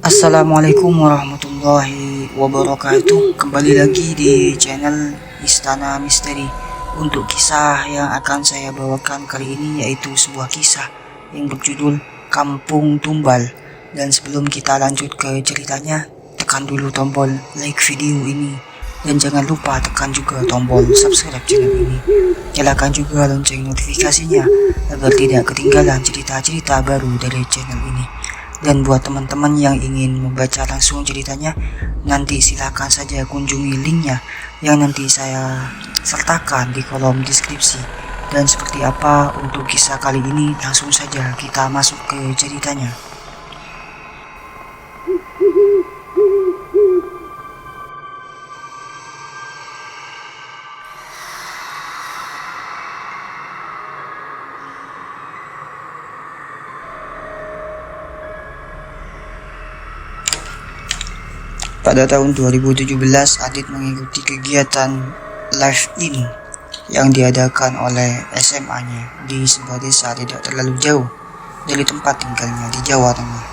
Assalamualaikum warahmatullahi wabarakatuh. Kembali lagi di channel Istana Misteri. Untuk kisah yang akan saya bawakan kali ini yaitu sebuah kisah yang berjudul Kampung Tumbal. Dan sebelum kita lanjut ke ceritanya, tekan dulu tombol like video ini dan jangan lupa tekan juga tombol subscribe channel ini. Nyalakan juga lonceng notifikasinya agar tidak ketinggalan cerita-cerita baru dari channel ini. Dan buat teman-teman yang ingin membaca langsung ceritanya, nanti silakan saja kunjungi linknya yang nanti saya sertakan di kolom deskripsi. Dan seperti apa untuk kisah kali ini, langsung saja kita masuk ke ceritanya. Pada tahun 2017, Adit mengikuti kegiatan live-in yang diadakan oleh SMA-nya di sebuah desa tidak terlalu jauh dari tempat tinggalnya di Jawa Tengah.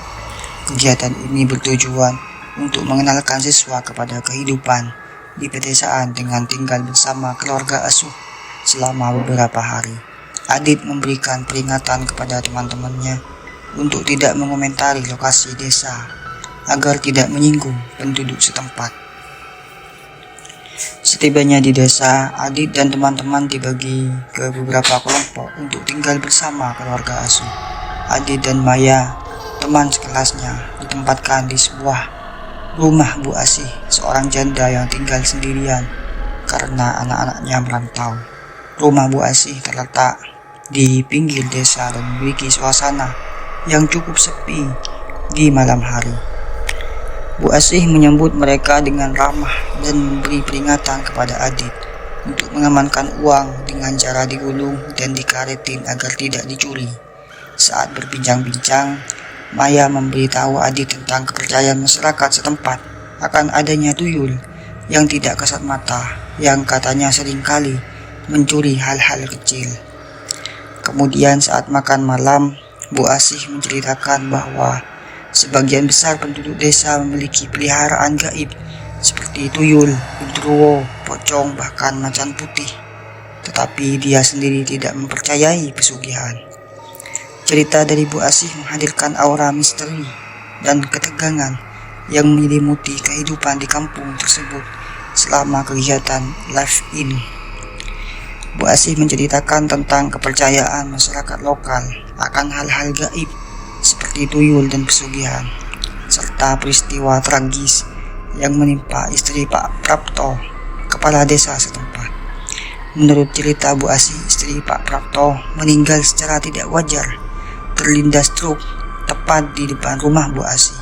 Kegiatan ini bertujuan untuk mengenalkan siswa kepada kehidupan di pedesaan dengan tinggal bersama keluarga asuh selama beberapa hari. Adit memberikan peringatan kepada teman-temannya untuk tidak mengomentari lokasi desa agar tidak menyinggung penduduk setempat. Setibanya di desa, Adit dan teman-teman dibagi ke beberapa kelompok untuk tinggal bersama keluarga asuh. Adit dan Maya, teman sekelasnya, ditempatkan di sebuah rumah Bu Asih, seorang janda yang tinggal sendirian karena anak-anaknya merantau. Rumah Bu Asih terletak di pinggir desa dan memiliki suasana yang cukup sepi di malam hari. Bu Asih menyambut mereka dengan ramah dan memberi peringatan kepada Adit untuk mengamankan uang dengan cara digulung dan dikaretin agar tidak dicuri. Saat berbincang-bincang, Maya memberitahu Adit tentang kepercayaan masyarakat setempat akan adanya tuyul yang tidak kasat mata yang katanya seringkali mencuri hal-hal kecil. Kemudian saat makan malam, Bu Asih menceritakan bahwa sebagian besar penduduk desa memiliki peliharaan gaib seperti tuyul, genderuwo, pocong, bahkan macan putih. Tetapi dia sendiri tidak mempercayai pesugihan. Cerita dari Bu Asih menghadirkan aura misteri dan ketegangan yang menyelimuti kehidupan di kampung tersebut selama kegiatan live-in. Bu Asih menceritakan tentang kepercayaan masyarakat lokal akan hal-hal gaib seperti tuyul dan pesugihan, serta peristiwa tragis yang menimpa istri Pak Prapto, kepala desa setempat. Menurut cerita Bu Asih, istri Pak Prapto meninggal secara tidak wajar, terlindas truk tepat di depan rumah Bu Asih,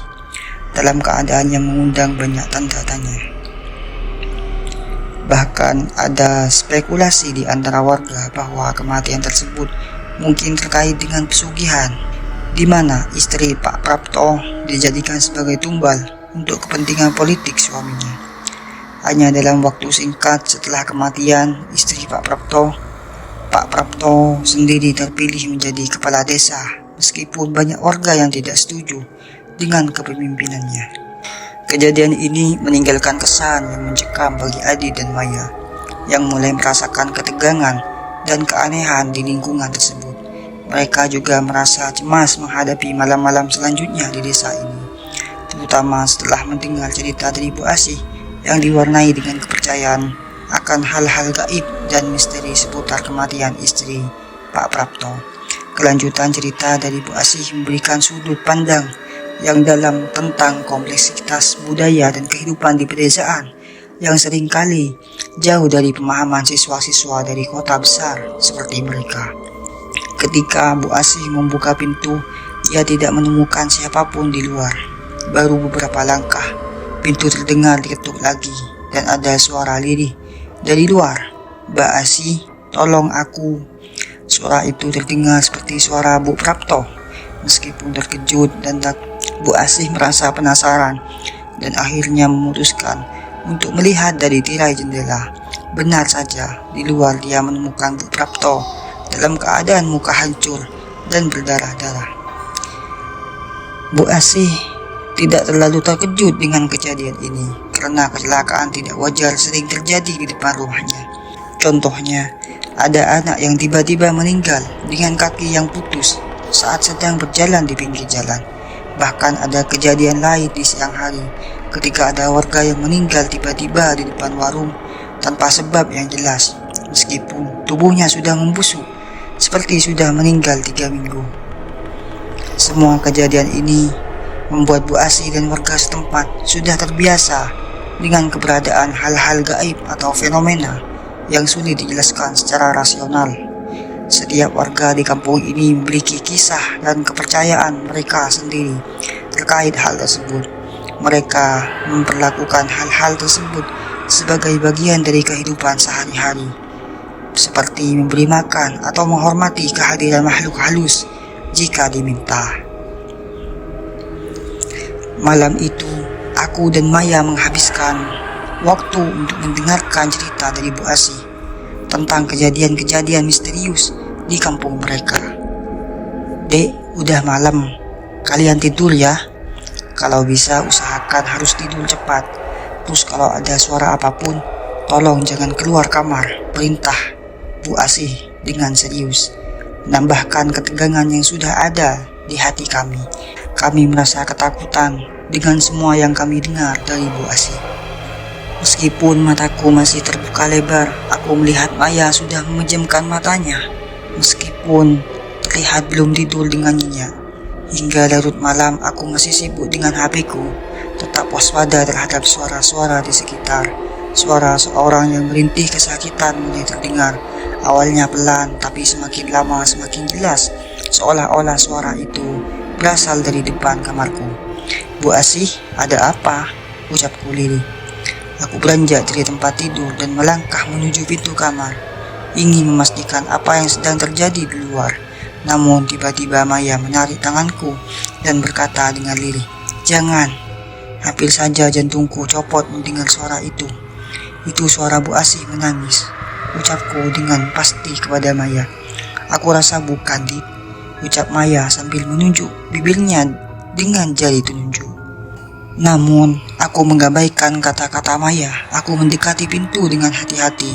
dalam keadaan yang mengundang banyak tanda tanya. Bahkan ada spekulasi di antara warga bahwa kematian tersebut mungkin terkait dengan pesugihan, di mana istri Pak Prapto dijadikan sebagai tumbal untuk kepentingan politik suaminya. Hanya dalam waktu singkat setelah kematian istri Pak Prapto sendiri terpilih menjadi kepala desa, meskipun banyak warga yang tidak setuju dengan kepemimpinannya. Kejadian ini meninggalkan kesan yang mencekam bagi Adi dan Maya, yang mulai merasakan ketegangan dan keanehan di lingkungan tersebut. Mereka juga merasa cemas menghadapi malam-malam selanjutnya di desa ini, terutama setelah mendengar cerita dari Bu Asih yang diwarnai dengan kepercayaan akan hal-hal gaib dan misteri seputar kematian istri Pak Prapto. Kelanjutan cerita dari Bu Asih memberikan sudut pandang yang dalam tentang kompleksitas budaya dan kehidupan di pedesaan yang seringkali jauh dari pemahaman siswa-siswa dari kota besar seperti mereka. Ketika Bu Asih membuka pintu, ia tidak menemukan siapapun di luar. Baru beberapa langkah, pintu terdengar diketuk lagi dan ada suara lirih dari luar. "Mbak Asih, tolong aku." Suara itu terdengar seperti suara Bu Prapto. Meskipun terkejut dan Bu Asih merasa penasaran dan akhirnya memutuskan untuk melihat dari tirai jendela. Benar saja, di luar dia menemukan Bu Prapto dalam keadaan muka hancur dan berdarah-darah. "Bu Asih, tidak terlalu terkejut dengan kejadian ini karena kecelakaan tidak wajar sering terjadi di depan rumahnya. Contohnya, ada anak yang tiba-tiba meninggal dengan kaki yang putus saat sedang berjalan di pinggir jalan. Bahkan ada kejadian lain di siang hari ketika ada warga yang meninggal tiba-tiba di depan warung tanpa sebab yang jelas, meskipun tubuhnya sudah membusuk seperti sudah meninggal 3 minggu. Semua kejadian ini membuat Bu Asih dan warga setempat sudah terbiasa dengan keberadaan hal-hal gaib atau fenomena yang sulit dijelaskan secara rasional. Setiap warga di kampung ini memiliki kisah dan kepercayaan mereka sendiri terkait hal tersebut. Mereka memperlakukan hal-hal tersebut sebagai bagian dari kehidupan sehari-hari, seperti memberi makan atau menghormati kehadiran makhluk halus jika diminta. Malam itu, aku dan Maya menghabiskan waktu untuk mendengarkan cerita dari Bu Asih tentang kejadian-kejadian misterius di kampung mereka. Dek, udah malam, kalian tidur ya. Kalau bisa usahakan harus tidur cepat. Terus kalau ada suara apapun, tolong jangan keluar kamar, perintah Bu Asih dengan serius. Menambahkan ketegangan yang sudah ada di hati kami. Kami merasa ketakutan dengan semua yang kami dengar dari Bu Asih. Meskipun mataku masih terbuka lebar, aku melihat Maya sudah memejamkan matanya. Meskipun terlihat belum tidur dengan nyenyak. Hingga larut malam aku masih sibuk dengan HP-ku, tetap waspada terhadap suara-suara di sekitar. Suara seorang yang merintih kesakitan mulai terdengar. Awalnya pelan, tapi semakin lama semakin jelas, seolah-olah suara itu berasal dari depan kamarku. Bu Asih, ada apa? Ucapku lirih. Aku beranjak dari tempat tidur dan melangkah menuju pintu kamar, ingin memastikan apa yang sedang terjadi di luar. Namun tiba-tiba Maya menarik tanganku dan berkata dengan lirih, "Jangan." Hampir saja jantungku copot mendengar suara itu. Itu suara Bu Asih menangis, ucapku dengan pasti kepada Maya. "Aku rasa bukan, Dit," ucap Maya sambil menunjuk bibirnya dengan jari telunjuk. Namun, aku mengabaikan kata-kata Maya. Aku mendekati pintu dengan hati-hati,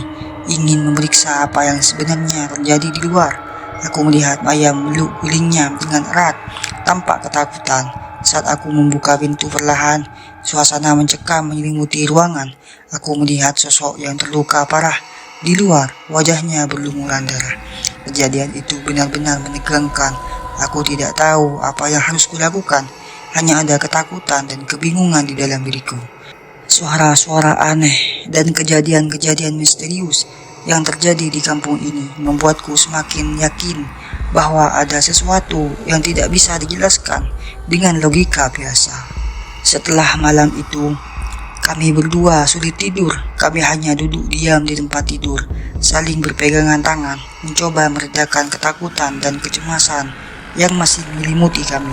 ingin memeriksa apa yang sebenarnya terjadi di luar. Aku melihat Maya memeluk gulingnya dengan erat, tampak ketakutan. Saat aku membuka pintu perlahan, suasana mencekam menyelimuti ruangan. Aku melihat sosok yang terluka parah di luar, wajahnya berlumuran darah. Kejadian itu benar-benar menegangkan. Aku tidak tahu apa yang harus kulakukan. Hanya ada ketakutan dan kebingungan di dalam diriku. Suara-suara aneh dan kejadian-kejadian misterius yang terjadi di kampung ini membuatku semakin yakin bahwa ada sesuatu yang tidak bisa dijelaskan dengan logika biasa. Setelah malam itu, kami berdua sulit tidur. Kami hanya duduk diam di tempat tidur, saling berpegangan tangan, mencoba meredakan ketakutan dan kecemasan yang masih menyelimuti kami.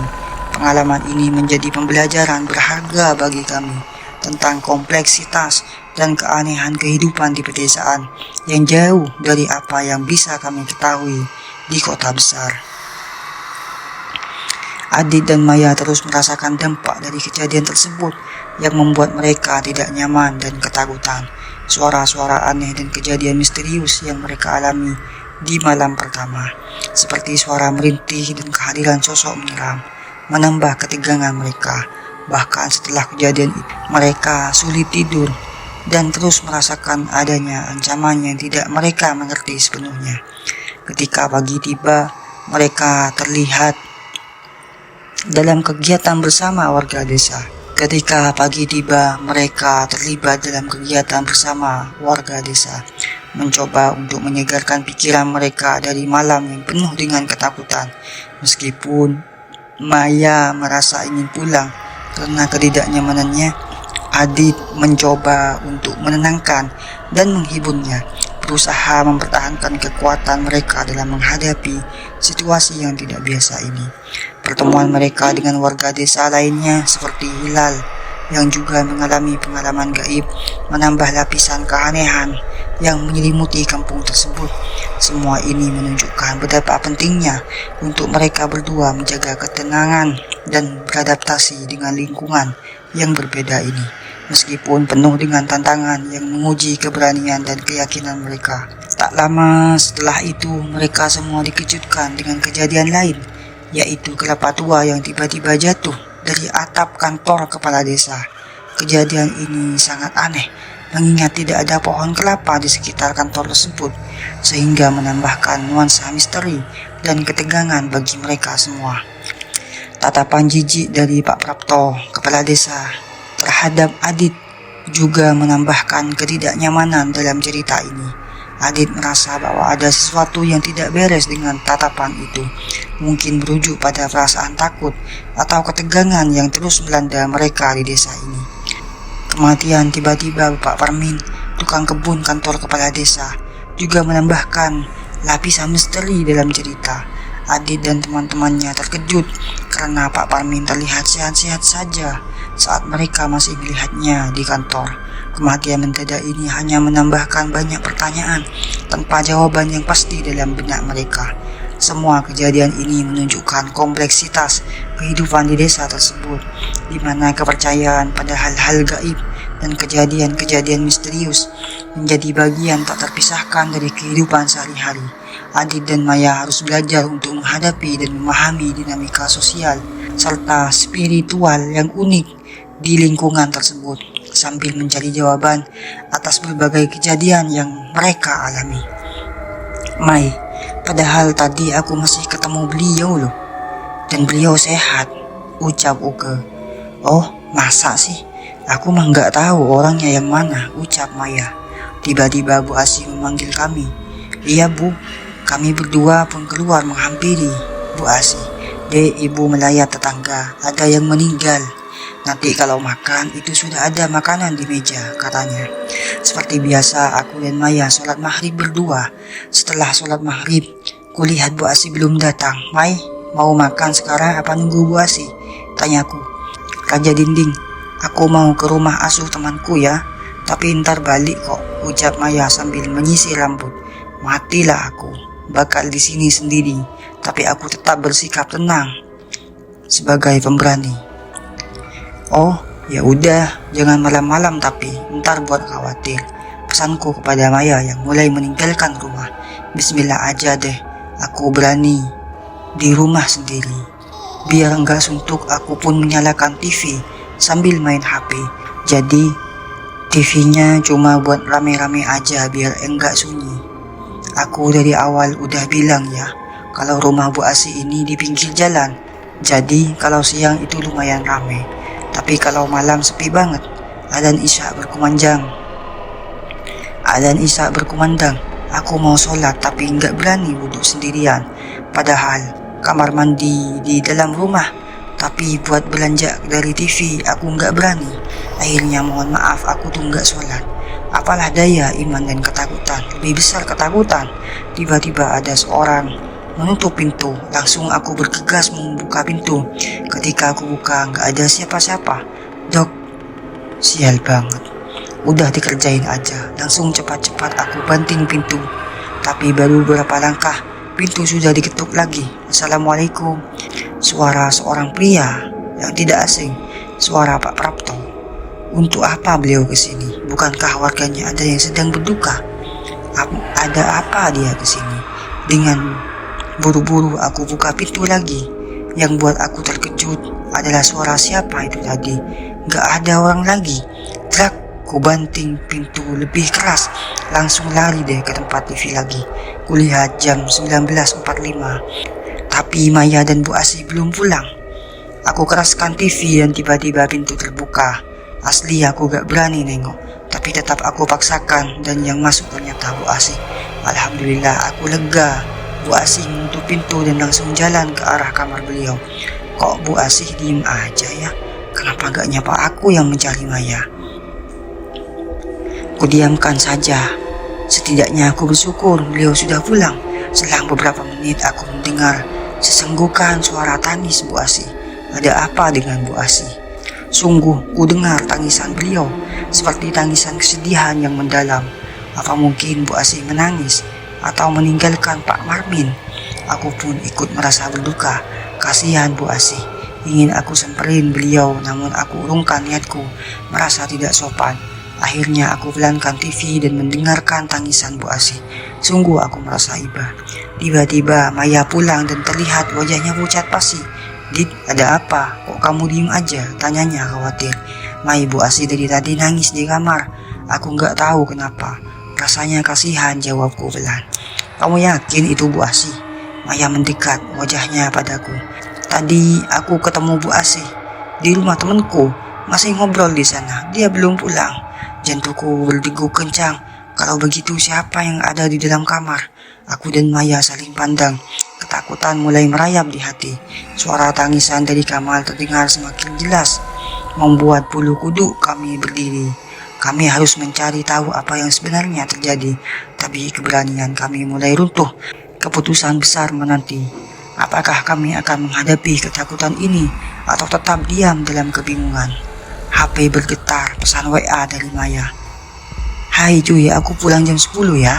Pengalaman ini menjadi pembelajaran berharga bagi kami tentang kompleksitas dan keanehan kehidupan di pedesaan yang jauh dari apa yang bisa kami ketahui di kota besar. Adit dan Maya terus merasakan dampak dari kejadian tersebut yang membuat mereka tidak nyaman dan ketakutan. Suara-suara aneh dan kejadian misterius yang mereka alami di malam pertama, seperti suara merintih dan kehadiran sosok menyeram, menambah ketegangan mereka. Bahkan setelah kejadian itu, mereka sulit tidur dan terus merasakan adanya ancaman yang tidak mereka mengerti sepenuhnya. Ketika pagi tiba, mereka terlihat dalam kegiatan bersama warga desa. Ketika pagi tiba, mereka terlibat dalam kegiatan bersama warga desa, mencoba untuk menyegarkan pikiran mereka dari malam yang penuh dengan ketakutan. Meskipun Maya merasa ingin pulang karena ketidaknyamanannya, Adit mencoba untuk menenangkan dan menghiburnya, berusaha mempertahankan kekuatan mereka dalam menghadapi situasi yang tidak biasa ini. Pertemuan mereka dengan warga desa lainnya seperti Hilal yang juga mengalami pengalaman gaib menambah lapisan keanehan yang menyelimuti kampung tersebut. Semua ini menunjukkan betapa pentingnya untuk mereka berdua menjaga ketenangan dan beradaptasi dengan lingkungan yang berbeda ini, meskipun penuh dengan tantangan yang menguji keberanian dan keyakinan mereka. Tak lama setelah itu, mereka semua dikejutkan dengan kejadian lain, yaitu kelapa tua yang tiba-tiba jatuh dari atap kantor kepala desa. Kejadian ini sangat aneh, mengingat tidak ada pohon kelapa di sekitar kantor tersebut, sehingga menambahkan nuansa misteri dan ketegangan bagi mereka semua. Tatapan jijik dari Pak Prapto, kepala desa, terhadap Adit juga menambahkan ketidaknyamanan dalam cerita ini. Adit merasa bahwa ada sesuatu yang tidak beres dengan tatapan itu, mungkin merujuk pada perasaan takut atau ketegangan yang terus melanda mereka di desa ini. Kematian tiba-tiba Bapak Parmin, tukang kebun kantor kepala desa, juga menambahkan lapisan misteri dalam cerita. Adit dan teman-temannya terkejut karena Pak Parmin terlihat sehat-sehat saja saat mereka masih melihatnya di kantor. Kematian mendadak ini hanya menambahkan banyak pertanyaan tanpa jawaban yang pasti dalam benak mereka. Semua kejadian ini menunjukkan kompleksitas kehidupan di desa tersebut, di mana kepercayaan pada hal-hal gaib dan kejadian-kejadian misterius menjadi bagian tak terpisahkan dari kehidupan sehari-hari. Adit dan Maya harus belajar untuk menghadapi dan memahami dinamika sosial serta spiritual yang unik di lingkungan tersebut, sambil mencari jawaban atas berbagai kejadian yang mereka alami. Mai, padahal tadi aku masih ketemu beliau loh, dan beliau sehat, ucap Uke. Oh, masa sih? Aku mah nggak tahu orangnya yang mana, ucap Maya. Tiba-tiba Bu Asih memanggil kami. Iya Bu, kami berdua pun keluar menghampiri Bu Asih. Dek, ibu melayat tetangga, ada yang meninggal. Nanti kalau makan itu sudah ada makanan di meja, katanya. Seperti biasa aku dan Maya sholat maghrib berdua. Setelah sholat maghrib, kulihat Bu Asih belum datang. Mai, mau makan sekarang apa nunggu Bu Asih? Tanyaku. Raja Dinding, aku mau ke rumah asuh temanku ya, tapi ntar balik kok, ucap Maya sambil menyisir rambut. Matilah aku, bakal di sini sendiri, tapi aku tetap bersikap tenang sebagai pemberani. Oh, ya udah, jangan malam-malam tapi ntar buat khawatir, pesanku kepada Maya yang mulai meninggalkan rumah. Bismillah aja deh, aku berani di rumah sendiri. Biar enggak suntuk, aku pun menyalakan TV sambil main HP. Jadi TV-nya cuma buat rame-rame aja biar enggak sunyi. Aku dari awal udah bilang ya, kalau rumah Bu Asih ini di pinggir jalan, jadi kalau siang itu lumayan rame. Tapi kalau malam sepi banget. Adzan Isya berkumandang. Aku mau sholat tapi nggak berani wudhu sendirian. Padahal kamar mandi di dalam rumah. Tapi buat belanja dari TV aku nggak berani. Akhirnya mohon maaf aku tuh nggak sholat. Apalah daya iman dan ketakutan. Lebih besar ketakutan. Tiba-tiba ada seorang menutup pintu. Langsung aku bergegas membuka pintu. Ketika aku buka nggak ada siapa-siapa. Dok, sial banget. Udah dikerjain aja. Langsung cepat-cepat aku banting pintu. Tapi baru beberapa langkah, pintu sudah diketuk lagi. Assalamualaikum. Suara seorang pria yang tidak asing. Suara Pak Prapto. Untuk apa beliau kesini? Bukankah warganya ada yang sedang berduka? Ada apa dia kesini? Dengan buru-buru aku buka pintu lagi. Yang buat aku terkejut adalah suara siapa itu tadi. Gak ada orang lagi. Trak, ku banting pintu lebih keras. Langsung lari deh ke tempat TV lagi. Kulihat jam 19.45. Tapi Maya dan Bu Asih belum pulang. Aku keraskan TV dan tiba-tiba pintu terbuka. Asli aku gak berani nengok, tapi tetap aku paksakan dan yang masuk ternyata Bu Asih. Alhamdulillah aku lega. Bu Asih menutup pintu dan langsung jalan ke arah kamar beliau. Kok Bu Asih diem aja ya? Kenapa gak nyapa aku yang mencari Maya? Kudiamkan saja. Setidaknya aku bersyukur beliau sudah pulang. Selang beberapa menit aku mendengar sesenggukan suara tangis Bu Asih. Ada apa dengan Bu Asih? Sungguh ku dengar tangisan beliau seperti tangisan kesedihan yang mendalam. Apa mungkin Bu Asih menangis atau meninggalkan Pak Marmin? Aku pun ikut merasa berduka. Kasihan Bu Asih. Ingin aku semperin beliau, namun aku urungkan niatku, merasa tidak sopan. Akhirnya aku pelankan TV dan mendengarkan tangisan Bu Asih. Sungguh aku merasa iba. Tiba-tiba Maya pulang dan terlihat wajahnya pucat pasi. "Dit, ada apa? Kok kamu diem aja?" tanyanya khawatir. "Mai, Bu Asih dari tadi nangis di kamar. Aku nggak tahu kenapa. Rasanya kasihan," jawabku pelan. "Kamu yakin itu Bu Asih?" Maya mendekat wajahnya padaku. "Tadi aku ketemu Bu Asih di rumah temanku. Masih ngobrol di sana. Dia belum pulang." Jantungku berdegup kencang. Kalau begitu siapa yang ada di dalam kamar? Aku dan Maya saling pandang. Ketakutan mulai merayap di hati. Suara tangisan dari kamar terdengar semakin jelas, membuat bulu kuduk kami berdiri. Kami harus mencari tahu apa yang sebenarnya terjadi. Tapi keberanian kami mulai runtuh. Keputusan besar menanti. Apakah kami akan menghadapi ketakutan ini atau tetap diam dalam kebingungan? HP bergetar, pesan WA dari Maya. "Hai cuy, aku pulang jam 10 ya,"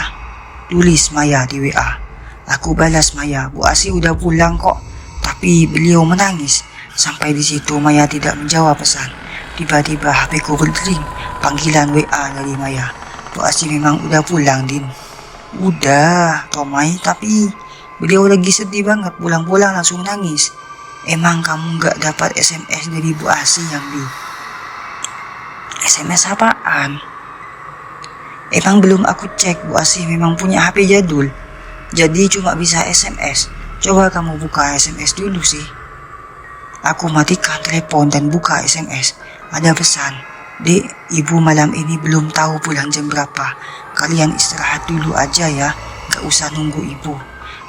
tulis Maya di WA. Aku balas Maya, "Bu Asih udah pulang kok, tapi beliau menangis." Sampai di situ Maya tidak menjawab pesan. Tiba-tiba HP ku berdering, panggilan WA dari Maya. "Bu Asih memang udah pulang, Din." "Udah, Tomai, tapi beliau lagi sedih banget, pulang-pulang langsung nangis." "Emang kamu gak dapat SMS dari Bu Asih yang di..." "SMS apaan?" "Emang belum aku cek, Bu Asih memang punya HP jadul, jadi cuma bisa SMS. Coba kamu buka SMS dulu sih." Aku matikan telepon dan buka SMS. Ada pesan, "Dek, ibu malam ini belum tahu pulang jam berapa. Kalian istirahat dulu aja ya, gak usah nunggu ibu."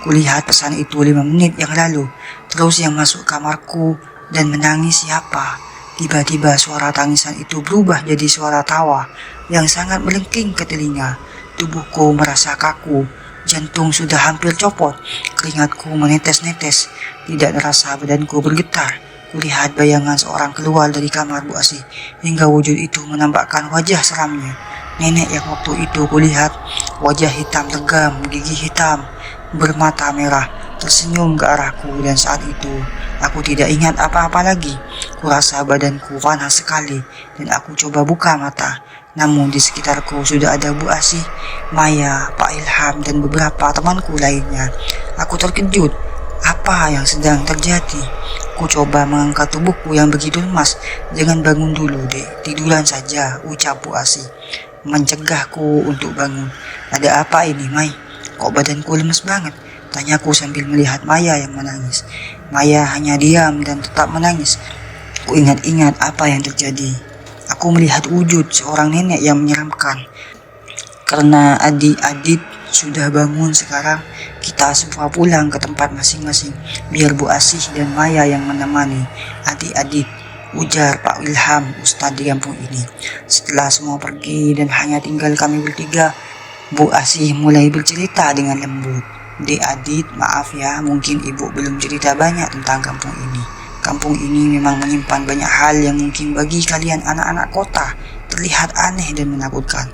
Kulihat pesan itu 5 menit yang lalu. Terus yang masuk kamarku dan menangis siapa? Tiba-tiba suara tangisan itu berubah jadi suara tawa yang sangat melengking ke telinga. Tubuhku merasa kaku, jantung sudah hampir copot, keringatku menetes-netes. Tidak terasa badanku bergetar. Kulihat bayangan seorang keluar dari kamar Bu Asih, hingga wujud itu menampakkan wajah seramnya. Nenek yang waktu itu kulihat, wajah hitam legam, gigi hitam, bermata merah, tersenyum ke arahku, dan saat itu aku tidak ingat apa-apa lagi. Kurasa badanku panas sekali dan aku coba buka mata. Namun di sekitarku sudah ada Bu Asih, Maya, Pak Ilham, dan beberapa temanku lainnya. Aku terkejut. Apa yang sedang terjadi? Ku coba mengangkat tubuhku yang begitu lemas. "Jangan bangun dulu, Dek. Tiduran saja," ucap Bu Asih, mencegahku untuk bangun. "Ada apa ini, Mai? Kok badanku lemes banget?" tanyaku sambil melihat Maya yang menangis. Maya hanya diam dan tetap menangis. Ku ingat-ingat apa yang terjadi. Aku melihat wujud seorang nenek yang menyeramkan. Karena adik-adik sudah bangun sekarang, kita semua pulang ke tempat masing-masing. Biar Bu Asih dan Maya yang menemani adik-adik, ujar Pak Ilham, Ustadz di kampung ini. Setelah semua pergi dan hanya tinggal kami bertiga, Bu Asih mulai bercerita dengan lembut. "Dek Adit, maaf ya, mungkin ibu belum cerita banyak tentang kampung ini. Kampung ini memang menyimpan banyak hal yang mungkin bagi kalian anak-anak kota terlihat aneh dan menakutkan."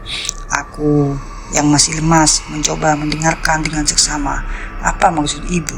Aku yang masih lemas mencoba mendengarkan dengan seksama. "Apa maksud ibu?"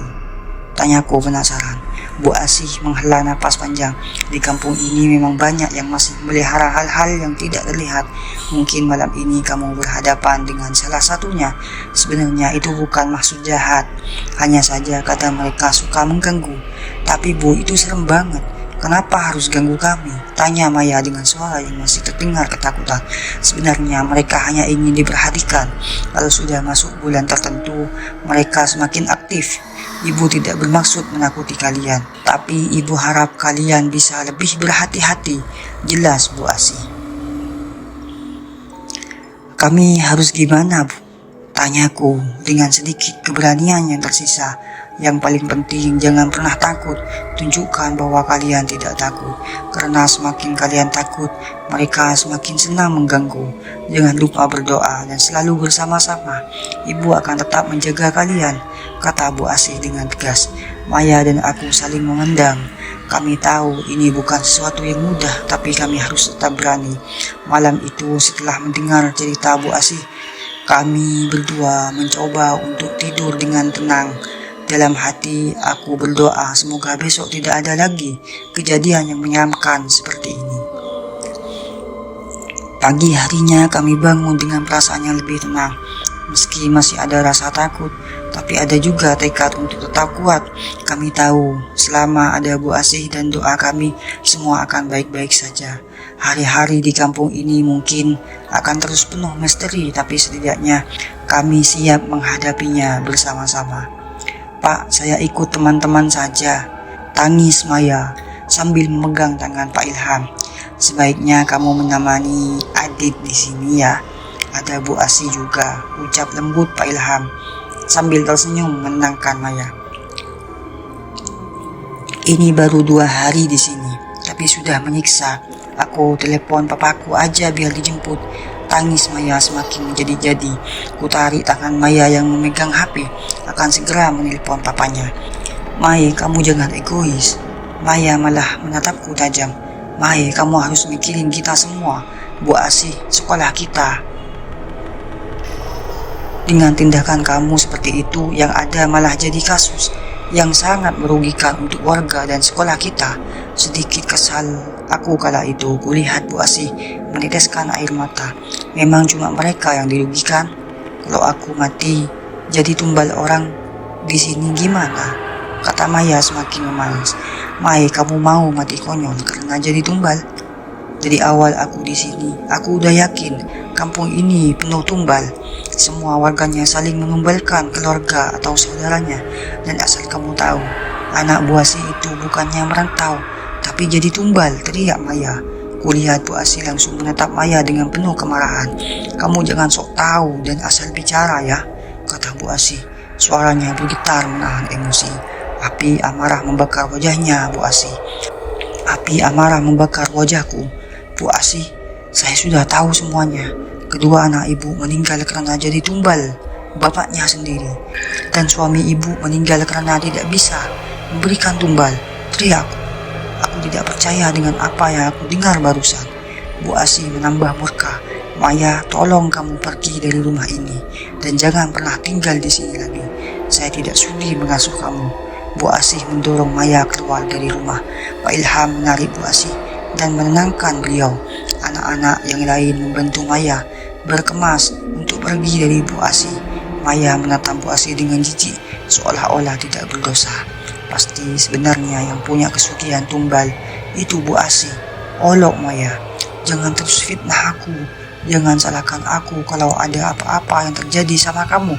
tanyaku penasaran. Bu Asih menghela napas panjang. "Di kampung ini memang banyak yang masih melihara hal-hal yang tidak terlihat. Mungkin malam ini kamu berhadapan dengan salah satunya. Sebenarnya itu bukan maksud jahat. Hanya saja kata mereka suka mengganggu. Tapi Bu, itu serem banget. Kenapa harus ganggu kami?" tanya Maya dengan suara yang masih terdengar ketakutan. "Sebenarnya mereka hanya ingin diperhatikan. Kalau sudah masuk bulan tertentu, mereka semakin aktif. Ibu tidak bermaksud menakuti kalian, tapi ibu harap kalian bisa lebih berhati-hati," jelas Bu Asih. "Kami harus gimana, Bu?" tanyaku dengan sedikit keberanian yang tersisa. "Yang paling penting jangan pernah takut. Tunjukkan bahwa kalian tidak takut. Karena semakin kalian takut, mereka semakin senang mengganggu. Jangan lupa berdoa dan selalu bersama-sama. Ibu akan tetap menjaga kalian," kata Bu Asih dengan tegas. Maya dan aku saling memandang. Kami tahu ini bukan sesuatu yang mudah, tapi kami harus tetap berani. Malam itu setelah mendengar cerita Bu Asih, Kami berdua mencoba untuk tidur dengan tenang. Dalam hati aku berdoa semoga besok tidak ada lagi kejadian yang menyeramkan seperti ini. Pagi harinya kami bangun dengan perasaan yang lebih tenang. Meski masih ada rasa takut, tapi ada juga tekad untuk tetap kuat. Kami tahu selama ada Bu Asih dan doa kami, semua akan baik-baik saja. Hari-hari di kampung ini mungkin akan terus penuh misteri, tapi setidaknya kami siap menghadapinya bersama-sama. Pak, saya ikut teman-teman saja, tangis Maya sambil memegang tangan Pak Ilham. Sebaiknya kamu menemani Adit di sini ya. Ada Bu Asih juga, ucap lembut Pak Ilham sambil tersenyum menenangkan Maya. Ini baru 2 hari di sini, tapi sudah menyiksa. Aku telepon papaku aja biar dijemput. Tangis Maya semakin menjadi-jadi. Ku tarik tangan Maya yang memegang HP, akan segera menelpon papanya. Mai, kamu jangan egois. Maya malah menatapku tajam. Mai, kamu harus mikirin kita semua. Bu Asih, sekolah kita. Dengan tindakan kamu seperti itu, yang ada malah jadi kasus yang sangat merugikan untuk warga dan sekolah kita. Sedikit kesal aku kala itu kulihat Bu Asih meneteskan air mata. Memang cuma mereka yang dirugikan. Kalau aku mati jadi tumbal orang di sini gimana? Kata Maya semakin memanas. Mai, kamu mau mati konyol karena jadi tumbal? Dari awal aku di sini, aku udah yakin kampung ini penuh tumbal. Semua warganya saling menumbalkan keluarga atau saudaranya. Dan asal kamu tahu, anak Bu Asih itu bukannya merantau, tapi jadi tumbal, teriak Maya. Kulihat Bu Asih langsung menatap Maya dengan penuh kemarahan. Kamu jangan sok tahu dan asal bicara ya, kata Bu Asih. Suaranya bergetar menahan emosi. Api amarah membakar wajahnya Bu Asih. Api amarah membakar wajahku. Bu Asih, saya sudah tahu semuanya. Kedua anak ibu meninggal karena jadi tumbal bapaknya sendiri, dan suami ibu meninggal karena tidak bisa memberikan tumbal. Teriak. Aku tidak percaya dengan apa yang aku dengar barusan. Bu Asih menambah murka. Maya, tolong kamu pergi dari rumah ini dan jangan pernah tinggal di sini lagi. Saya tidak sudi mengasuh kamu. Bu Asih mendorong Maya keluar dari rumah. Pak Ilham menarik Bu Asih dan menenangkan beliau. Anak-anak yang lain membantu Maya berkemas untuk pergi dari Bu Asih. Maya menatap Bu Asih dengan jijik, seolah-olah tidak berdosa. Pasti sebenarnya yang punya kesugihan tumbal itu Bu Asih. Olok Maya, jangan terus fitnah aku. Jangan salahkan aku kalau ada apa-apa yang terjadi sama kamu.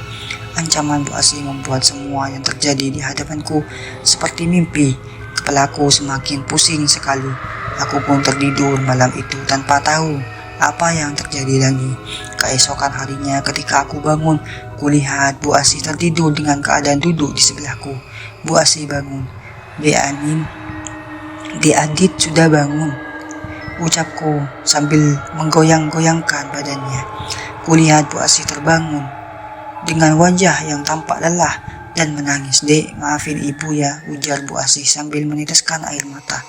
Ancaman Bu Asih membuat semua yang terjadi di hadapanku seperti mimpi. Kepalaku semakin pusing sekali. Aku pun tertidur malam itu tanpa tahu apa yang terjadi lagi. Keesokan harinya ketika aku bangun, kulihat Bu Asih tertidur dengan keadaan duduk di sebelahku. Bu Asih bangun. Dek Anin, Dek Adit sudah bangun, ucapku sambil menggoyang-goyangkan badannya. Kulihat Bu Asih terbangun dengan wajah yang tampak lelah dan menangis. Dek, maafin ibu ya, ujar Bu Asih sambil meneteskan air mata.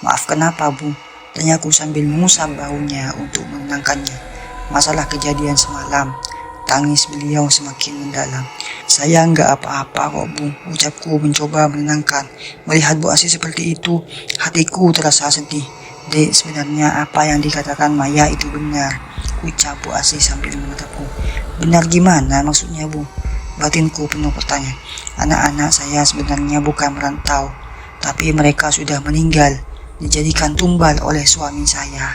Maaf kenapa Bu? Tanyaku sambil mengusap bahunya untuk menenangkannya. Masalah kejadian semalam. Tangis beliau semakin mendalam. Saya enggak apa-apa kok Bu, ucapku mencoba menenangkan. Melihat Bu Asih seperti itu, hatiku terasa sedih. Dek, sebenarnya apa yang dikatakan Maya itu benar, ucap Bu Asih sambil menatapku. Benar gimana maksudnya Bu? Batinku penuh pertanyaan. Anak-anak saya sebenarnya bukan merantau, tapi mereka sudah meninggal, dijadikan tumbal oleh suami saya.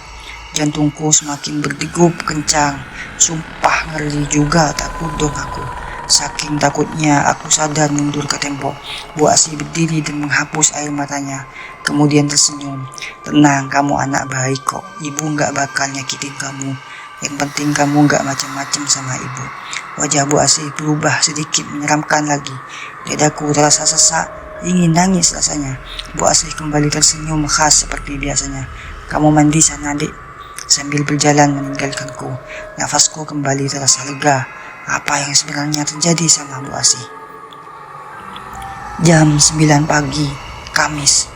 Jantungku semakin berdegup kencang. Sumpah ngeri juga, takut dong aku. Saking takutnya aku sadar mundur ke tembok. Bu Asih berdiri dan menghapus air matanya, kemudian tersenyum. Tenang, kamu anak baik kok. Ibu gak bakal nyakitin kamu. Yang penting kamu gak macam-macam sama ibu. Wajah Bu Asih berubah sedikit menyeramkan lagi. Dadaku terasa sesak, ingin nangis rasanya. Bu Asih kembali tersenyum khas seperti biasanya. Kamu mandi sana, Dek. Sambil berjalan meninggalkanku, nafasku kembali terasa lega. Apa yang sebenarnya terjadi sama Bu Asih? Jam 9 pagi, Kamis.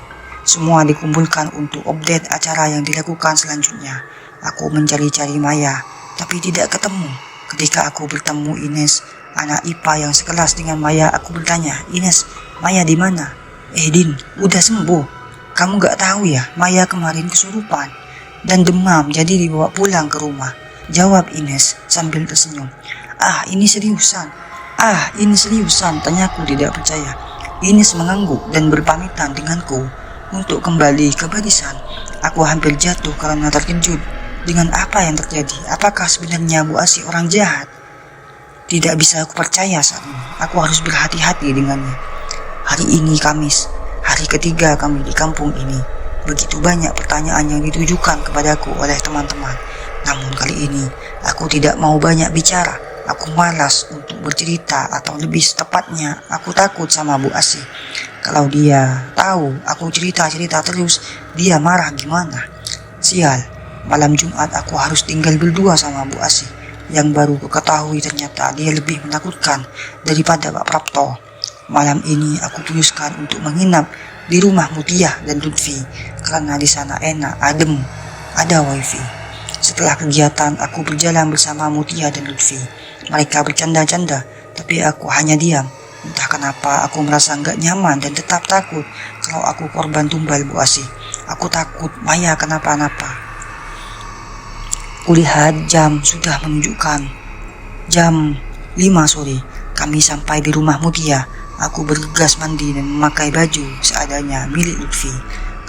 Semua dikumpulkan untuk update acara yang dilakukan selanjutnya. Aku mencari-cari Maya, tapi tidak ketemu. Ketika aku bertemu Ines, anak IPA yang sekelas dengan Maya, aku bertanya, "Ines, Maya di mana?" Din, udah sembuh. Kamu gak tahu ya, Maya kemarin kesurupan dan demam jadi dibawa pulang ke rumah," jawab Ines sambil tersenyum. Ini seriusan, tanyaku tidak percaya. Ines mengangguk dan berpamitan denganku untuk kembali ke barisan. Aku hampir jatuh karena terkejut dengan apa yang terjadi. Apakah sebenarnya Bu Asih orang jahat? Tidak bisa aku percaya saat ini. Aku harus berhati-hati dengannya. Hari ini Kamis, hari ketiga kami di kampung ini. Begitu banyak pertanyaan yang ditujukan kepadaku oleh teman-teman. Namun kali ini aku tidak mau banyak bicara. Aku malas untuk bercerita, atau lebih tepatnya aku takut sama Bu Asih. Kalau dia tahu aku cerita-cerita terus, dia marah gimana? Sial, malam Jumat aku harus tinggal berdua sama Bu Asih. Yang baru kuketahui ternyata dia lebih menakutkan daripada Pak Prapto. Malam ini aku putuskan untuk menginap di rumah Mutia dan Lutfi karena di sana enak, adem, ada wifi. Setelah kegiatan aku berjalan bersama Mutia dan Lutfi. Mereka bercanda-canda, tapi aku hanya diam. Entah kenapa aku merasa nggak nyaman dan tetap takut kalau aku korban tumbal Bu Asih. Aku takut Maya kenapa-napa. Kulihat jam sudah menunjukkan jam 5 sore. Kami sampai di rumah Mutia. Aku bergegas mandi dan memakai baju seadanya milik Lutfi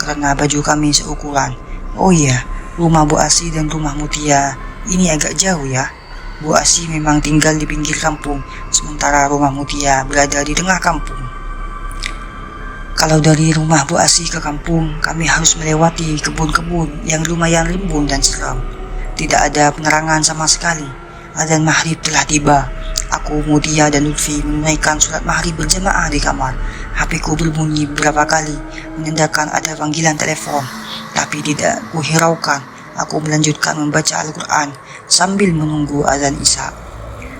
karena baju kami seukuran. Oh iya, rumah Bu Asih dan rumah Mutia ini agak jauh ya. Bu Asih memang tinggal di pinggir kampung, sementara rumah Mutia berada di tengah kampung. Kalau dari rumah Bu Asih ke kampung, kami harus melewati kebun-kebun yang lumayan rimbun dan seram. Tidak ada penerangan sama sekali. Azan maghrib telah tiba. Aku, Mutia dan Lutfi menunaikan sholat maghrib berjamaah di kamar. HP-ku berbunyi beberapa kali, menandakan ada panggilan telepon. Tapi tidak kuhiraukan. Aku melanjutkan membaca Al-Quran sambil menunggu azan Isya.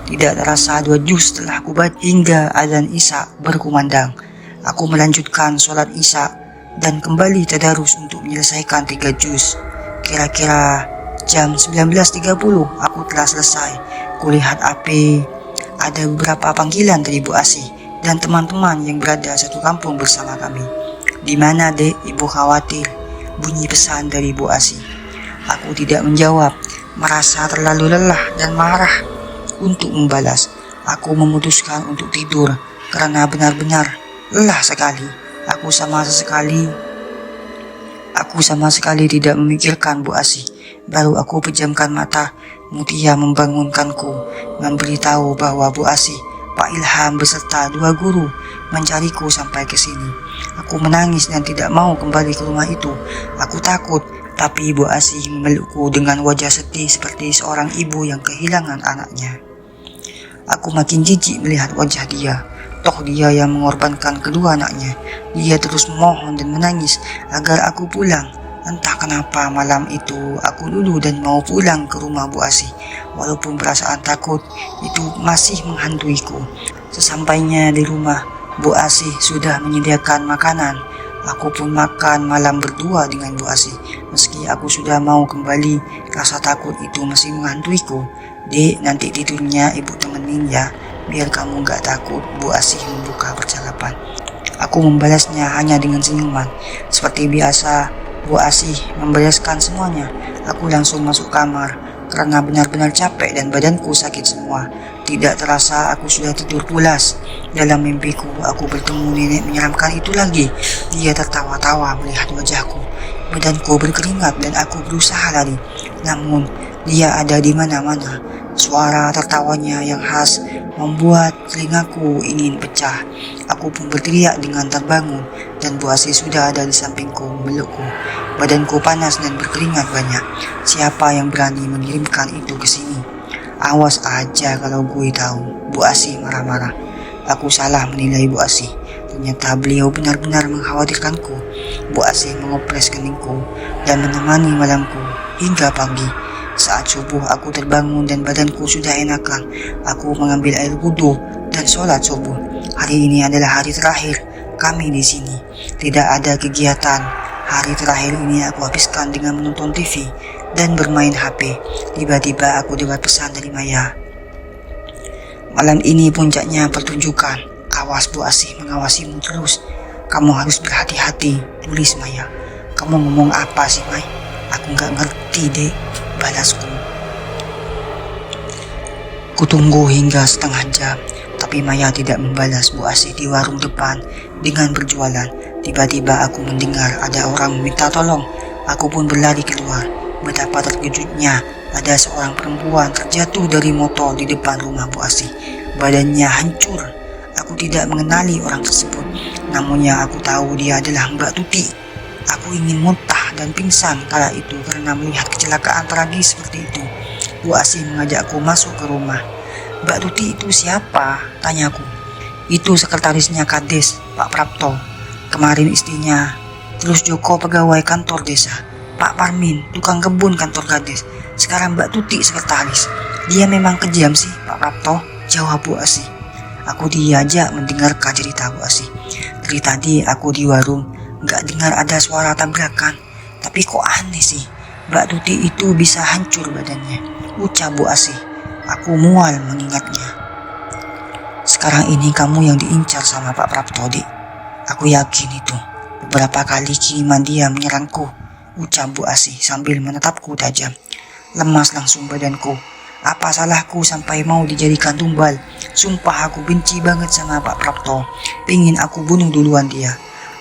Tidak terasa 2 juz setelah aku baca hingga azan Isya berkumandang. Aku melanjutkan sholat Isya dan kembali tadarus untuk menyelesaikan 3 juz. Kira-kira jam 19.30 aku telah selesai. Kulihat HP, ada beberapa panggilan dari Bu Asih dan teman-teman yang berada satu kampung bersama kami. "Di mana, Dek? Ibu khawatir," bunyi pesan dari Bu Asih. Aku tidak menjawab, merasa terlalu lelah dan marah untuk membalas. Aku memutuskan untuk tidur karena benar-benar lelah sekali. Aku sama sekali tidak memikirkan Bu Asih. Baru aku pejamkan mata, Mutia membangunkanku, memberitahu bahwa Bu Asih, Pak Ilham beserta 2 guru mencariku sampai ke sini. Aku menangis dan tidak mau kembali ke rumah itu. Aku takut. Tapi Bu Asih memelukku dengan wajah sedih seperti seorang ibu yang kehilangan anaknya. Aku makin jijik melihat wajah dia. Toh dia yang mengorbankan kedua anaknya. Dia terus memohon dan menangis agar aku pulang. Entah kenapa malam itu aku luluh dan mau pulang ke rumah Bu Asih. Walaupun perasaan takut itu masih menghantuiku. Sesampainya di rumah, Bu Asih sudah menyediakan makanan. Aku pun makan malam berdua dengan Bu Asih. Meski aku sudah mau kembali, rasa takut itu masih menghantuiku. "Dek, nanti tidurnya ibu temenin ya, biar kamu gak takut," Bu Asih membuka percakapan. Aku membalasnya hanya dengan senyuman. Seperti biasa, Bu Asih membereskan semuanya. Aku langsung masuk kamar karena benar-benar capek dan badanku sakit semua. Tidak terasa aku sudah tidur pulas. Dalam mimpiku aku bertemu nenek menyeramkan itu lagi. Dia tertawa-tawa melihat wajahku. Badanku berkeringat dan aku berusaha lari. Namun dia ada di mana-mana. Suara tertawanya yang khas membuat telingaku ingin pecah. Aku pun berteriak dengan terbangun dan Bu Asih sudah ada di sampingku memelukku. Badanku panas dan berkeringat banyak. Siapa yang berani mengirimkan itu ke sini? Awas aja kalau gue tahu. Bu Asih marah-marah. Aku salah menilai Bu Asih. Ternyata beliau benar-benar mengkhawatirkanku. Bu Asih mengoples keningku dan menemani malamku hingga pagi. Saat subuh aku terbangun dan badanku sudah enakan. Aku mengambil air wudhu dan sholat subuh. Hari ini adalah hari terakhir kami di sini. Tidak ada kegiatan. Hari terakhir ini aku habiskan dengan menonton TV dan bermain HP. Tiba-tiba aku dapat pesan dari Maya. Malam ini puncaknya pertunjukan. Awas Bu Asih mengawasimu terus. Kamu harus berhati-hati, tulis Maya. Kamu ngomong apa sih, Mai? Aku nggak ngerti deh, balasku. Kutunggu hingga setengah jam, tapi Maya tidak membalas. Bu Asih di warung depan dengan berjualan. Tiba-tiba aku mendengar ada orang meminta tolong. Aku pun berlari keluar. Betapa terkejutnya, ada seorang perempuan terjatuh dari motor di depan rumah Bu Asih. Badannya hancur. Aku tidak mengenali orang tersebut, namunnya aku tahu dia adalah Mbak Tuti. Aku ingin muntah dan pingsan kala itu karena melihat kecelakaan tragis seperti itu. Bu Asih mengajakku masuk ke rumah. Mbak Tuti itu siapa? Tanyaku. Itu sekretarisnya Kades, Pak Prapto. Kemarin istrinya. Terus Joko pegawai kantor desa. Pak Parmin, tukang kebun kantor Kades. Sekarang Mbak Tuti sekretaris. Dia memang kejam sih, Pak Prapto, jawab Bu Asih. Aku diajak mendengarkan cerita Bu Asih. Dari tadi aku di warung, gak dengar ada suara tabrakan. Tapi kok aneh sih, Mbak Tuti itu bisa hancur badannya, ucap Bu Asih. Aku mual mengingatnya. Sekarang ini kamu yang diincar sama Pak Prapto, Dik. Aku yakin itu. Beberapa kali kiriman dia menyerangku, ucap Bu Asih sambil menatapku tajam. Lemas langsung badanku. Apa salahku sampai mau dijadikan tumbal? Sumpah aku benci banget sama Pak Prapto. Pengen aku bunuh duluan dia.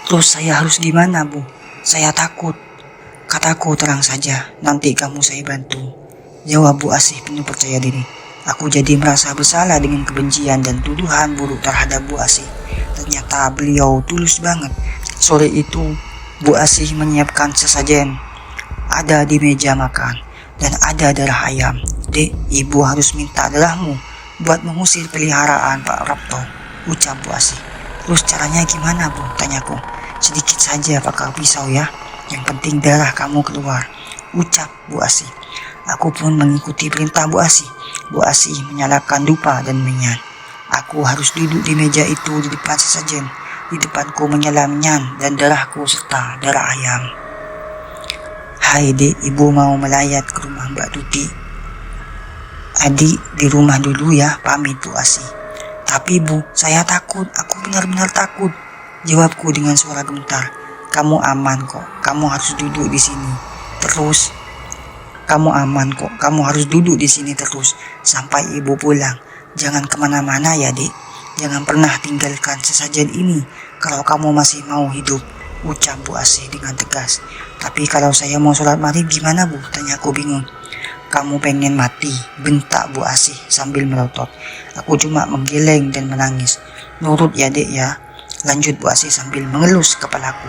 Terus saya harus gimana, Bu? Saya takut. Kataku terang saja, nanti kamu saya bantu, jawab Bu Asih penuh percaya diri. Aku jadi merasa bersalah dengan kebencian dan tuduhan buruk terhadap Bu Asih. Ternyata beliau tulus banget. Sore itu, Bu Asih menyiapkan sesajen. Ada di meja makan dan ada darah ayam. Dek, ibu harus minta darahmu buat mengusir peliharaan Pak Prapto, ucap Bu Asih. Terus caranya gimana, Bu? Tanyaku. Sedikit saja pakai pisau ya. Yang penting darah kamu keluar, ucap Bu Asih. Aku pun mengikuti perintah Bu Asih. Bu Asih menyalakan dupa dan minyak. Aku harus duduk di meja itu di depan sesajen. Di depanku menyala minyak dan darahku serta darah ayam. Hai Dek, ibu mau melayat ke rumah Mbak Tuti. Adik di rumah dulu ya, pamit Bu Asih. Tapi Bu, saya takut, aku benar-benar takut, jawabku dengan suara gemetar. Kamu aman kok, kamu harus duduk di sini terus. Kamu aman kok, kamu harus duduk di sini terus sampai ibu pulang. Jangan kemana-mana ya Dek. Jangan pernah tinggalkan sesajen ini kalau kamu masih mau hidup, ucap Bu Asih dengan tegas. Tapi kalau saya mau sholat maghrib gimana Bu? Tanyaku bingung. Kamu pengen mati, bentak Bu Asih sambil melotot. Aku cuma menggeleng dan menangis. Nurut ya Dek ya, lanjut Bu Asih sambil mengelus kepalaku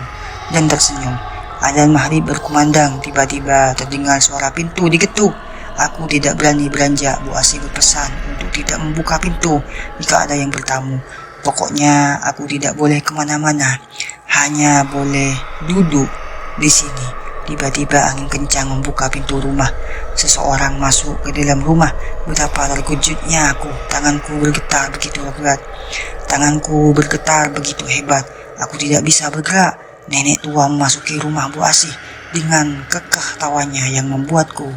dan tersenyum. Adzan maghrib berkumandang, tiba-tiba terdengar suara pintu diketuk. Aku tidak berani beranjak. Bu Asih berpesan untuk tidak membuka pintu jika ada yang bertamu. Pokoknya aku tidak boleh kemana-mana, hanya boleh duduk di sini. Tiba-tiba angin kencang membuka pintu rumah. Seseorang masuk ke dalam rumah. Betapa terkejutnya aku. Tanganku bergetar begitu berat. Tanganku bergetar begitu hebat. Aku tidak bisa bergerak. Nenek tua memasuki rumah Bu Asih dengan kekeh tawanya yang membuatku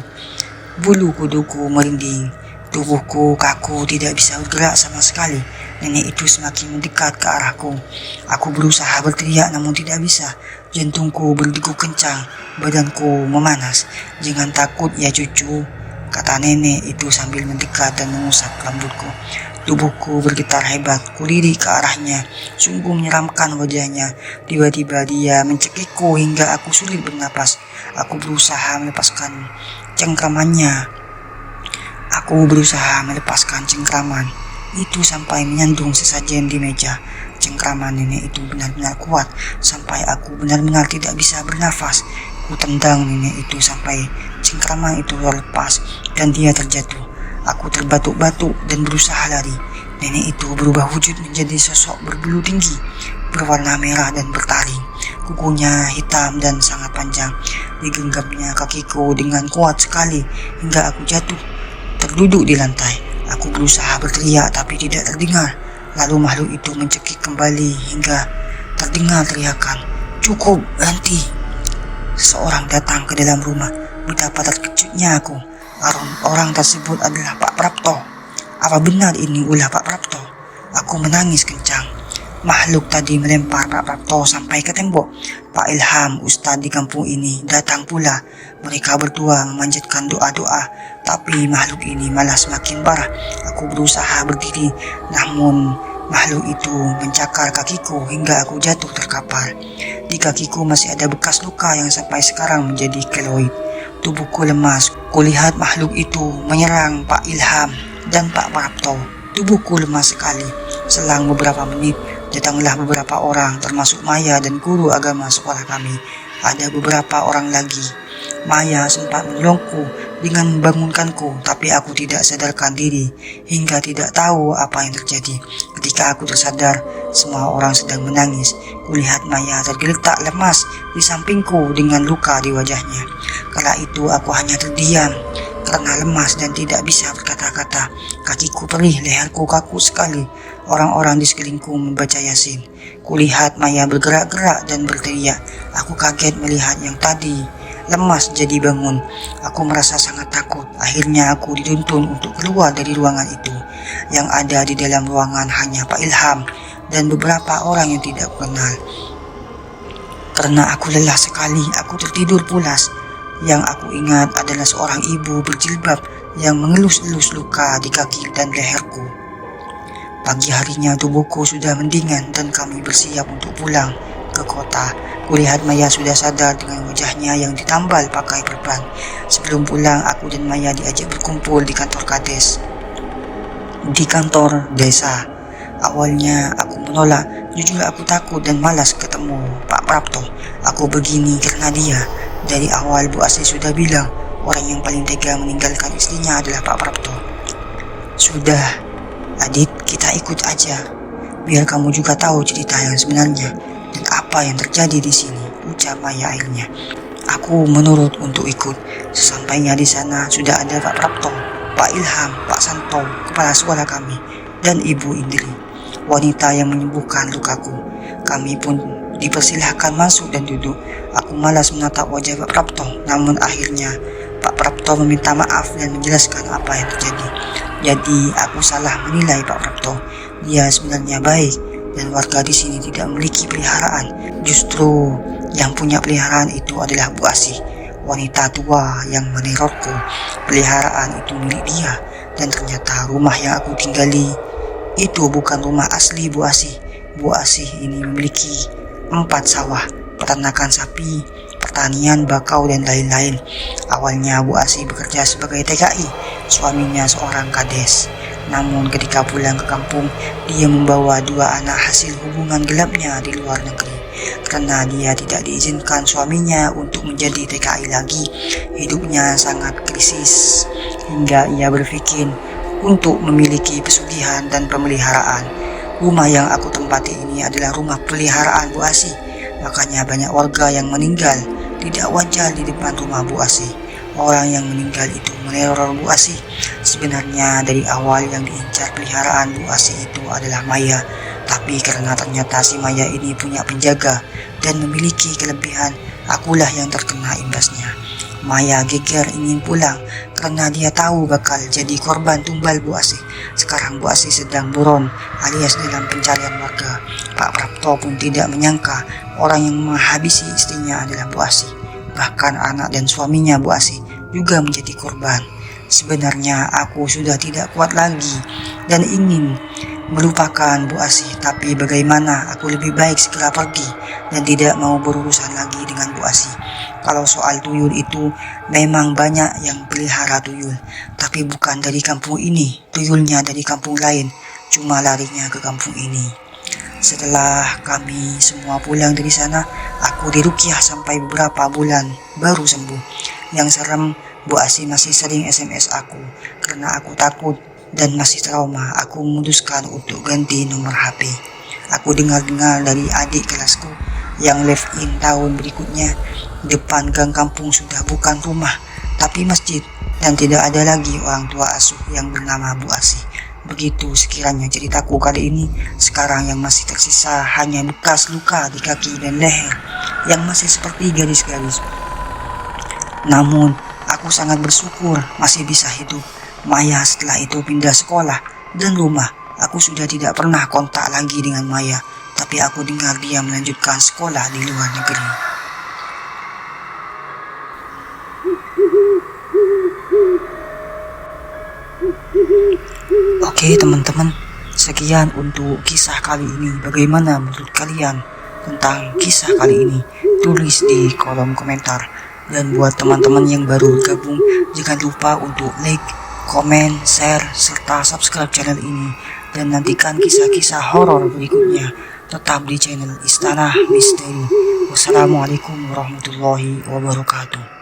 bulu kuduku merinding. Tubuhku kaku, tidak bisa bergerak sama sekali. Nenek itu semakin mendekat ke arahku. Aku berusaha berteriak namun tidak bisa. Jantungku berdegup kencang, badanku memanas. Jangan takut ya cucu, kata nenek itu sambil mendekat dan mengusap rambutku. Tubuhku bergetar hebat, kulirik ke arahnya. Sungguh menyeramkan wajahnya. Tiba-tiba dia mencekikku hingga aku sulit bernapas. Aku berusaha melepaskan cengkramannya. Cengkraman itu sampai menyandung sesajen di meja. Cengkraman nenek itu benar-benar kuat sampai aku benar-benar tidak bisa bernafas. Ku tendang nenek itu sampai cengkraman itu terlepas dan dia terjatuh. Aku terbatuk-batuk dan berusaha lari. Nenek itu berubah wujud menjadi sosok berbulu tinggi, berwarna merah dan bertaring. Kukunya hitam dan sangat panjang. Digenggamnya kakiku dengan kuat sekali hingga aku jatuh, terduduk di lantai. Aku berusaha berteriak tapi tidak terdengar. Lalu makhluk itu mencekik kembali hingga terdengar teriakan, "Cukup, berhenti!" Seseorang datang ke dalam rumah. Betapa terkejutnya aku. Orang tersebut adalah Pak Prapto. Apa benar ini ulah Pak Prapto? Aku menangis kencang. Makhluk tadi melempar Pak Prapto sampai ke tembok. Pak Ilham, ustadz di kampung ini, datang pula. Mereka berdua memanjatkan doa-doa, tapi makhluk ini malah semakin parah. Aku berusaha berdiri, namun makhluk itu mencakar kakiku hingga aku jatuh terkapar. Di kakiku masih ada bekas luka yang sampai sekarang menjadi keloid. Tubuhku lemas. Kulihat makhluk itu menyerang Pak Ilham dan Pak Prapto. Tubuhku lemas sekali. Selang beberapa menit, datanglah beberapa orang termasuk Maya dan guru agama sekolah kami. Ada beberapa orang lagi. Maya sempat menolongku dengan membangunkanku, tapi aku tidak sadarkan diri hingga tidak tahu apa yang terjadi. Ketika aku tersadar, semua orang sedang menangis. Kulihat Maya tergeletak lemas di sampingku dengan luka di wajahnya. Kala itu aku hanya terdiam karena lemas dan tidak bisa berkata-kata. Kakiku perih, leherku kaku sekali. Orang-orang di sekelilingku membaca Yasin. Kulihat Maya bergerak-gerak dan berteriak. Aku kaget melihat yang tadi lemas jadi bangun. Aku merasa sangat takut. Akhirnya aku dituntun untuk keluar dari ruangan itu. Yang ada di dalam ruangan hanya Pak Ilham dan beberapa orang yang tidak kenal. Karena aku lelah sekali, aku tertidur pulas. Yang aku ingat adalah seorang ibu berjilbab yang mengelus-elus luka di kaki dan leherku. Pagi harinya tubuhku sudah mendingan dan kami bersiap untuk pulang ke kota. Kulihat Maya sudah sadar dengan wajahnya yang ditambal pakai perban. Sebelum pulang, aku dan Maya diajak berkumpul di kantor kades. Di kantor desa. Awalnya aku menolak. Jujur aku takut dan malas ketemu Pak Prapto. Aku begini karena dia. Dari awal Bu Asih sudah bilang orang yang paling tega meninggalkan istrinya adalah Pak Prapto. Sudah, Adit, kita ikut aja. Biar kamu juga tahu cerita yang sebenarnya dan apa yang terjadi di sini, ucap Maya akhirnya. Aku menurut untuk ikut. Sesampainya di sana sudah ada Pak Prapto, Pak Ilham, Pak Santo, kepala sekolah kami, dan Ibu Indri, wanita yang menyembuhkan lukaku. Kami pun dipersilahkan masuk dan duduk. Aku malas menatap wajah Pak Prapto, namun akhirnya Pak Prapto meminta maaf dan menjelaskan apa yang terjadi. Jadi aku salah menilai Pak Prapto. Dia sebenarnya baik dan warga di sini tidak memiliki peliharaan. Justru yang punya peliharaan itu adalah Bu Asih, wanita tua yang menerorku. Peliharaan itu milik dia dan ternyata rumah yang aku tinggali itu bukan rumah asli Bu Asih. Bu Asih ini memiliki 4 sawah, peternakan sapi, pertanian, bakau, dan lain-lain. Awalnya Bu Asih bekerja sebagai TKI, suaminya seorang kades. Namun ketika pulang ke kampung, dia membawa 2 anak hasil hubungan gelapnya di luar negeri. Karena dia tidak diizinkan suaminya untuk menjadi TKI lagi, hidupnya sangat krisis hingga ia berpikir untuk memiliki pesugihan dan pemeliharaan. Rumah yang aku tempati ini adalah rumah peliharaan Bu Asih. Makanya banyak warga yang meninggal tidak wajar di depan rumah Bu Asih. Orang yang meninggal itu meneror Bu Asih. Sebenarnya dari awal yang diincar peliharaan Bu Asih itu adalah Maya. Tapi karena ternyata si Maya ini punya penjaga dan memiliki kelebihan, akulah yang terkena imbasnya. Maya geger ingin pulang karena dia tahu bakal jadi korban tumbal Bu Asih. Sekarang Bu Asih sedang buron alias dalam pencarian warga. Pak Prapto pun tidak menyangka orang yang menghabisi istrinya adalah Bu Asih. Bahkan anak dan suaminya Bu Asih juga menjadi korban. Sebenarnya aku sudah tidak kuat lagi dan ingin melupakan Bu Asih, tapi bagaimana, aku lebih baik segera pergi dan tidak mau berurusan lagi dengan Bu Asih. Kalau soal tuyul itu, memang banyak yang pelihara tuyul, tapi bukan dari kampung ini. Tuyulnya dari kampung lain, cuma larinya ke kampung ini. Setelah kami semua pulang dari sana, aku diruqyah sampai beberapa bulan baru sembuh. Yang serem, Bu Asih masih sering SMS aku. Karena aku takut dan masih trauma, aku memutuskan untuk ganti nomor HP. Aku dengar-dengar dari adik kelasku yang live in tahun berikutnya, depan gang kampung sudah bukan rumah tapi masjid, dan tidak ada lagi orang tua asuh yang bernama Bu Asih. Begitu sekiranya ceritaku kali ini. Sekarang yang masih tersisa hanya bekas luka di kaki dan leher yang masih seperti garis-garis. Namun aku sangat bersyukur masih bisa hidup Maya setelah itu pindah sekolah dan rumah. Aku sudah tidak pernah kontak lagi dengan Maya, tapi aku dengar dia melanjutkan sekolah di luar negeri. Oke teman-teman, sekian untuk kisah kali ini. Bagaimana menurut kalian tentang kisah kali ini? Tulis di kolom komentar. Dan buat teman-teman yang baru gabung, jangan lupa untuk like, komen, share, serta subscribe channel ini. Dan nantikan kisah-kisah horor berikutnya tetap di channel Istana Misteri. Wassalamualaikum warahmatullahi wabarakatuh.